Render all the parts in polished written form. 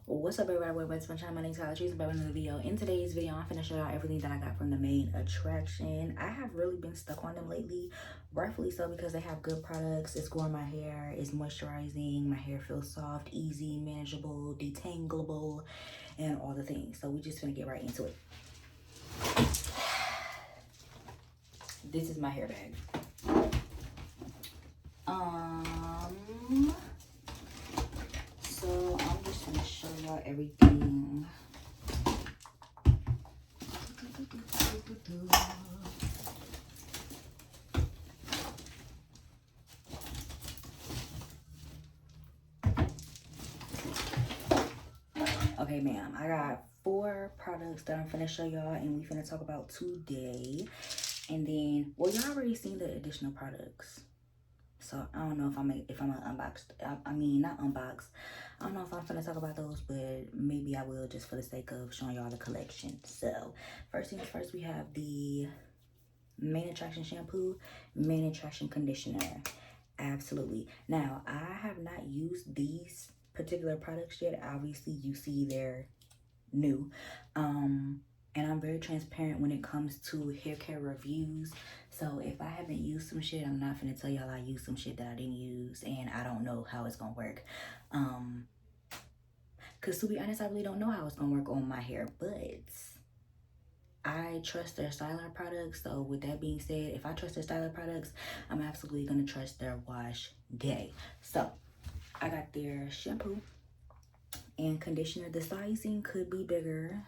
What's up, everybody? Welcome back to my channel. My name's Tyler. She's back with another video. In today's video, I'm finna show y'all everything that I got from the Main Attraction. I have really been stuck on them lately, rightfully so, because they have good products. It's growing my hair, it's moisturizing, my hair feels soft, easy, manageable, detangleable, and all the things. So we just finna get right into it. This is my hair bag. So I'm just gonna show y'all everything. Okay, ma'am, I got 4 products that I'm finna show y'all and we finna talk about today. And then, well, y'all already seen the additional products. So I don't know if I'm gonna unbox. I mean, not unbox. I don't know if I'm gonna talk about those, but maybe I will, just for the sake of showing y'all the collection. So first things first, we have the Main Attraction shampoo, Main Attraction conditioner. Absolutely. Now, I have not used these particular products yet. Obviously, you see they're new. And I'm very transparent when it comes to hair care reviews. So if I haven't used some shit, I'm not gonna tell y'all I used some shit that I didn't use and I don't know how it's gonna work. Cause to be honest, I really don't know how it's gonna work on my hair, but I trust their styling products. So with that being said, if I trust their styling products, I'm absolutely gonna trust their wash day. So I got their shampoo and conditioner. The sizing could be bigger,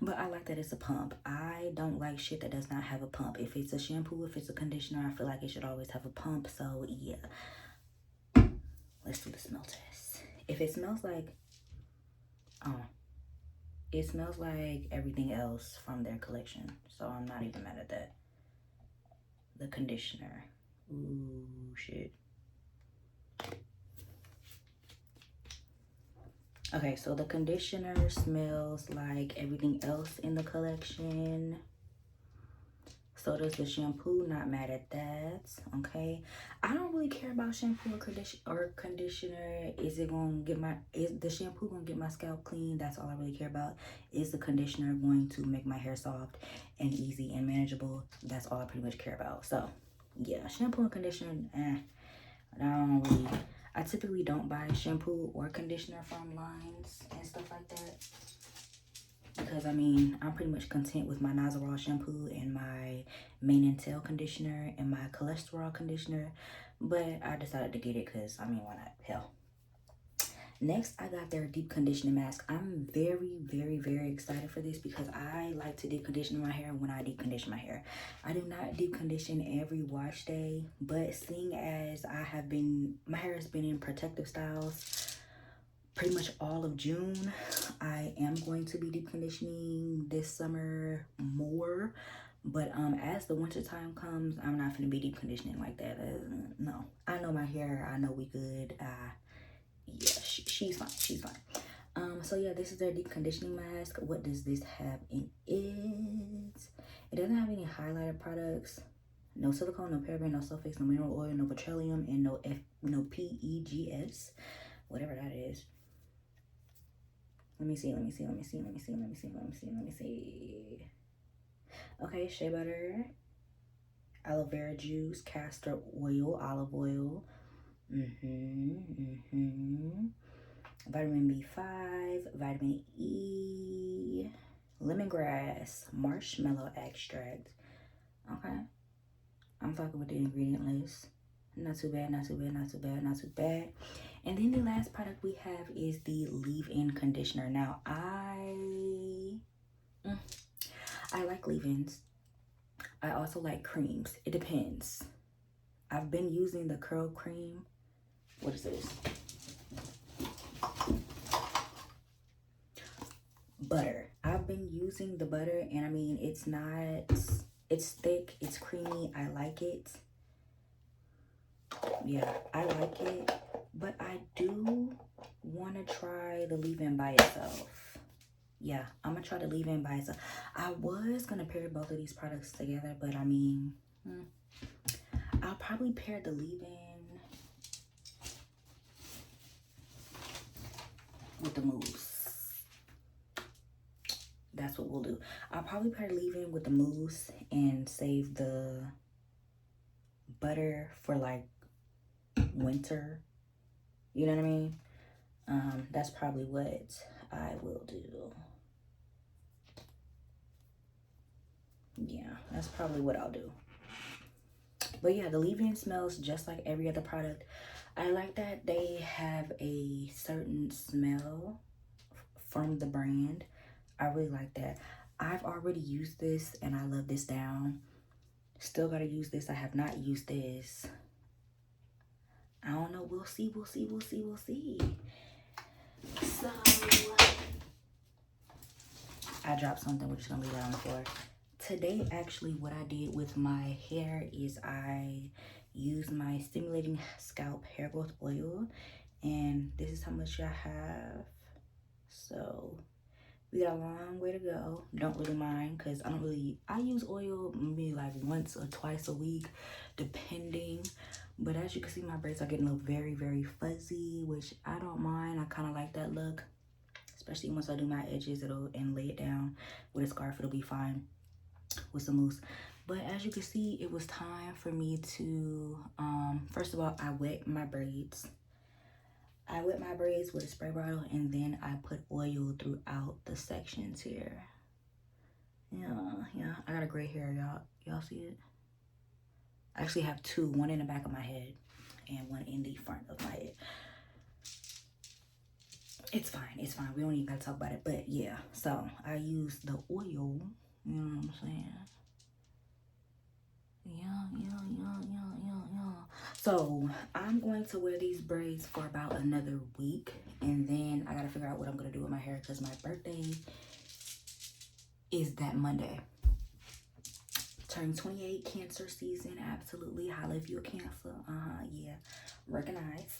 but I like that it's a pump. I don't like shit that does not have a pump. If it's a shampoo, if it's a conditioner, I feel like it should always have a pump. So yeah, let's do the smell test. If it smells like it smells like everything else from their collection, so I'm not even mad at that. The conditioner, ooh shit. Okay, so the conditioner smells like everything else in the collection. So does the shampoo, not mad at that, okay? I don't really care about shampoo or conditioner. Is the shampoo gonna get my scalp clean? That's all I really care about. Is the conditioner going to make my hair soft and easy and manageable? That's all I pretty much care about. So yeah, shampoo and conditioner, I typically don't buy shampoo or conditioner from lines and stuff like that, because I mean, I'm pretty much content with my Nazarol shampoo and my Mane and Tail conditioner and my cholesterol conditioner, but I decided to get it because, I mean, why not? Hell. Next, I got their deep conditioning mask. I'm very, very, very excited for this because I like to deep condition my hair when I deep condition my hair. I do not deep condition every wash day, but seeing as my hair has been in protective styles pretty much all of June, I am going to be deep conditioning this summer more. But as the winter time comes, I'm not gonna be deep conditioning like that. No, I know my hair. I know we good. Yeah, she's fine. She's fine. So yeah, this is their deep conditioning mask. What does this have in it? It doesn't have any highlighter products. No silicone, no paraben, no sulfates, no mineral oil, no petroleum, and no PEGs, whatever that is. Let me see. Okay, shea butter, aloe vera juice, castor oil, olive oil, vitamin B5, vitamin E, lemongrass, marshmallow extract. Okay, I'm talking with the ingredient list. Not too bad. And then the last product we have is the leave-in conditioner. Now, I like leave-ins. I also like creams. It depends. I've been using the curl cream. What is this? Butter. I've been using the butter, and I mean, it's thick, it's creamy. I like it. Yeah, I like it, but I do want to try the leave-in by itself. Yeah, I'm gonna try the leave-in by itself. I was gonna pair both of these products together, but I mean, I'll probably pair the leave-in with the mousse. That's what we'll do. I'll probably put a leave-in with the mousse and save the butter for like winter. You know what I mean? That's probably what I will do. Yeah, that's probably what I'll do. But yeah, the leave-in smells just like every other product. I like that they have a certain smell from the brand. I really like that. I've already used this and I love this down. Still gotta use this. I have not used this. I don't know. We'll see. We'll see. We'll see. We'll see. So I dropped something. We're just gonna leave that on the floor. Today, actually, what I did with my hair is I used my Stimulating Scalp Hair Growth Oil, and this is how much I have. So we got a long way to go. Don't really mind, because I use oil maybe like once or twice a week, depending. But as you can see, my braids are getting a little very, very fuzzy, which I don't mind. I kind of like that look, especially once I do my edges and lay it down with a scarf. It'll be fine with some mousse. But as you can see, it was time for me to first of all, I wet my braids. I wet my braids with a spray bottle, and then I put oil throughout the sections here. Yeah, I got a gray hair, y'all see it? I actually have two, one in the back of my head and one in the front of my head. It's fine, we don't even gotta talk about it. But yeah, so I use the oil, you know what I'm saying? Yeah. So I'm going to wear these braids for about another week, and then I gotta figure out what I'm gonna do with my hair, because my birthday is that Monday. Turning 28, Cancer season. Absolutely. Holla if you're a Cancer. Yeah, recognize.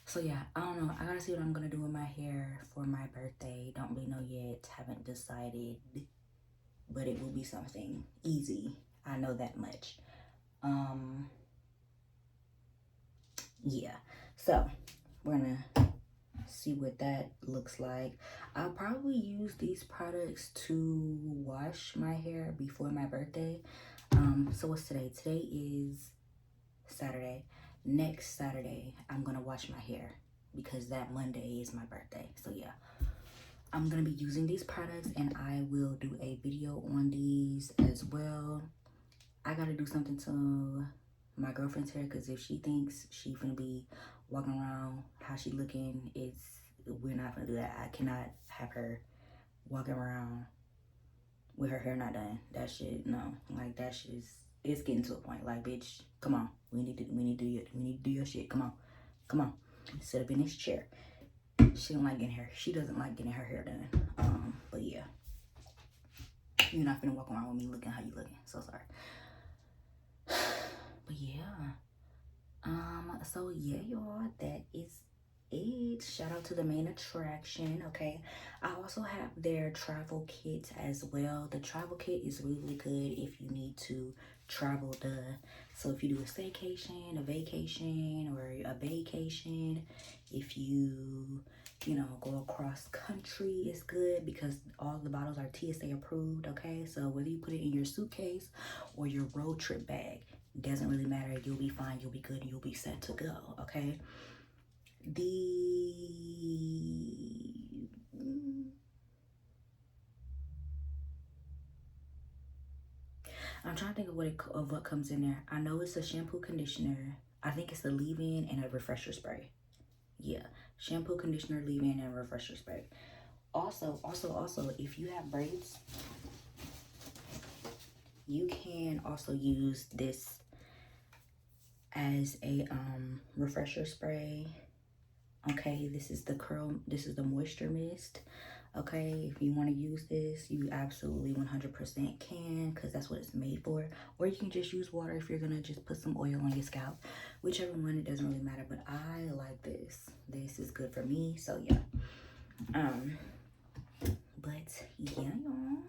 So yeah, I don't know. I gotta see what I'm gonna do with my hair for my birthday. Don't really know yet. Haven't decided, but it will be something easy. I know that much. Yeah, so we're gonna see what that looks like. I'll probably use these products to wash my hair before my birthday. So what's today? Today is Saturday. Next Saturday, I'm gonna wash my hair because that Monday is my birthday. So yeah, I'm gonna be using these products, and I will do a video on these as well. I gotta do something to my girlfriend's hair, because if she thinks she gonna be walking around how she looking, we're not gonna do that. I cannot have her walking around with her hair not done. That shit, no. Like, that shit it's getting to a point. Like, bitch, come on. We need to do your shit. Come on. Sit up in this chair. She don't like getting her. She doesn't like getting her hair done. But yeah, you're not gonna walk around with me looking how you looking. So sorry. But yeah, so yeah, y'all, that is it. Shout out to the main attraction. Okay, I also have their travel kits as well. The travel kit is really good if you need to travel. So if you do a staycation, a vacation, or a vacation, if you go across country, it's good because all the bottles are TSA approved. Okay, so whether you put it in your suitcase or your road trip bag, doesn't really matter. You'll be fine, you'll be good, you'll be set to go. Okay, I'm trying to think of what comes in there. I know it's a shampoo, conditioner. I think it's a leave-in and a refresher spray. Yeah, shampoo, conditioner, leave-in, and refresher spray. Also, if you have braids, you can also use this as a refresher spray. Okay, this is the moisture mist. Okay, if you want to use this, you absolutely 100% can, because that's what it's made for. Or you can just use water if you're gonna just put some oil on your scalp. Whichever one, it doesn't really matter, but I like this. This is good for me, so yeah. But yeah, y'all.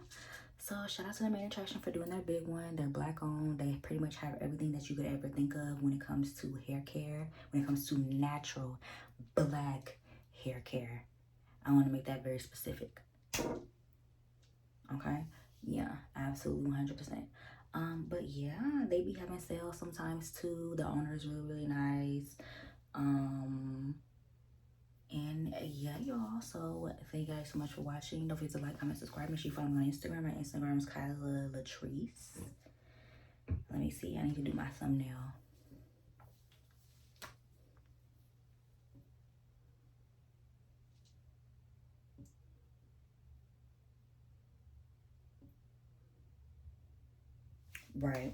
So shout out to the main attraction for doing their big one. They're Black owned. They pretty much have everything that you could ever think of when it comes to hair care, when it comes to natural Black hair care. I want to make that very specific. Okay, yeah, absolutely 100%. But yeah, they be having sales sometimes too. The owner is really nice. And yeah, y'all, so thank you guys so much for watching. Don't forget to like, comment, subscribe. Make sure you follow me on Instagram. My Instagram is Kyla Latrice. Let me see, I need to do my thumbnail. Right.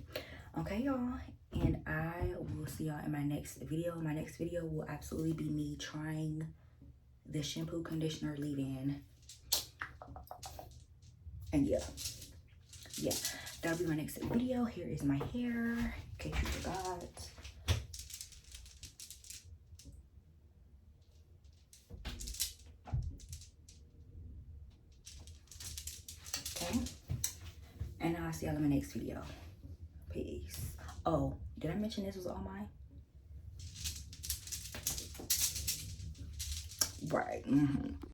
Okay, y'all. And I will see y'all in my next video. My next video will absolutely be me trying the shampoo, conditioner, leave-in. And yeah, that'll be my next video. Here is my hair, in case you forgot. Okay, and I'll see y'all in my next video. Peace. Oh, did I mention this was all mine? Right.